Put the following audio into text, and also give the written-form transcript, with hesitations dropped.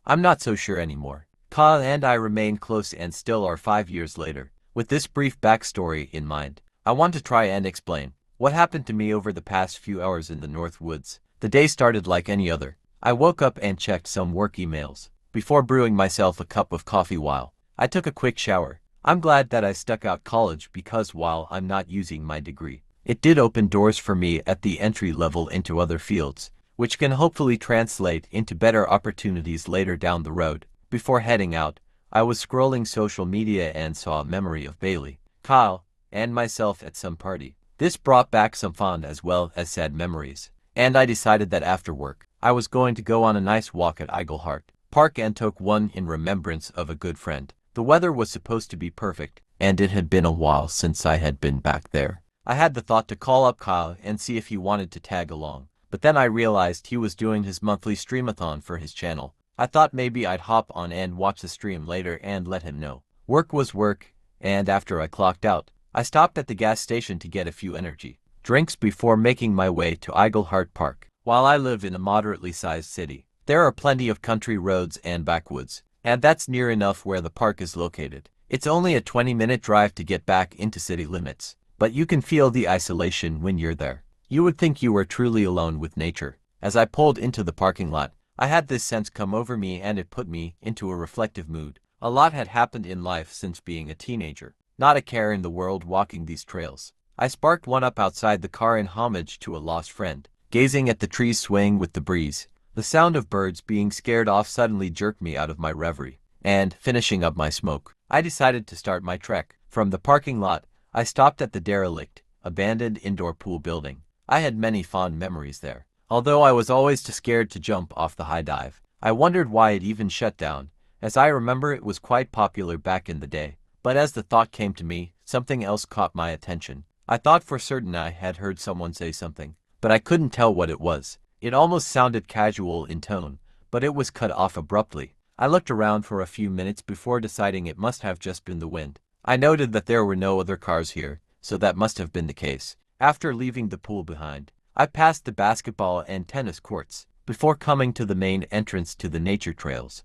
I'm not so sure anymore. Kyle and I remain close and still are 5 years later. With this brief backstory in mind, I want to try and explain what happened to me over the past few hours in the North Woods. The day started like any other. I woke up and checked some work emails before brewing myself a cup of coffee while I took a quick shower. I'm glad that I stuck out college because while I'm not using my degree, it did open doors for me at the entry level into other fields, which can hopefully translate into better opportunities later down the road. Before heading out, I was scrolling social media and saw a memory of Bailey, Kyle, and myself at some party. This brought back some fond as well as sad memories, and I decided that after work, I was going to go on a nice walk at Eigelhart Park and took one in remembrance of a good friend. The weather was supposed to be perfect, and it had been a while since I had been back there. I had the thought to call up Kyle and see if he wanted to tag along, but then I realized he was doing his monthly streamathon for his channel. I thought maybe I'd hop on and watch the stream later and let him know. Work was work, and after I clocked out, I stopped at the gas station to get a few energy drinks before making my way to Eigelhart Park. While I live in a moderately sized city, there are plenty of country roads and backwoods, and that's near enough where the park is located. It's only a 20-minute drive to get back into city limits, but you can feel the isolation when you're there. You would think you were truly alone with nature. As I pulled into the parking lot, I had this sense come over me and it put me into a reflective mood. A lot had happened in life since being a teenager. Not a care in the world walking these trails. I sparked one up outside the car in homage to a lost friend, gazing at the trees swaying with the breeze. The sound of birds being scared off suddenly jerked me out of my reverie, and, finishing up my smoke, I decided to start my trek. From the parking lot, I stopped at the derelict, abandoned indoor pool building. I had many fond memories there. Although I was always too scared to jump off the high dive, I wondered why it even shut down, as I remember it was quite popular back in the day. But as the thought came to me, something else caught my attention. I thought for certain I had heard someone say something, but I couldn't tell what it was. It almost sounded casual in tone, but it was cut off abruptly. I looked around for a few minutes before deciding it must have just been the wind. I noted that there were no other cars here, so that must have been the case. After leaving the pool behind, I passed the basketball and tennis courts before coming to the main entrance to the nature trails.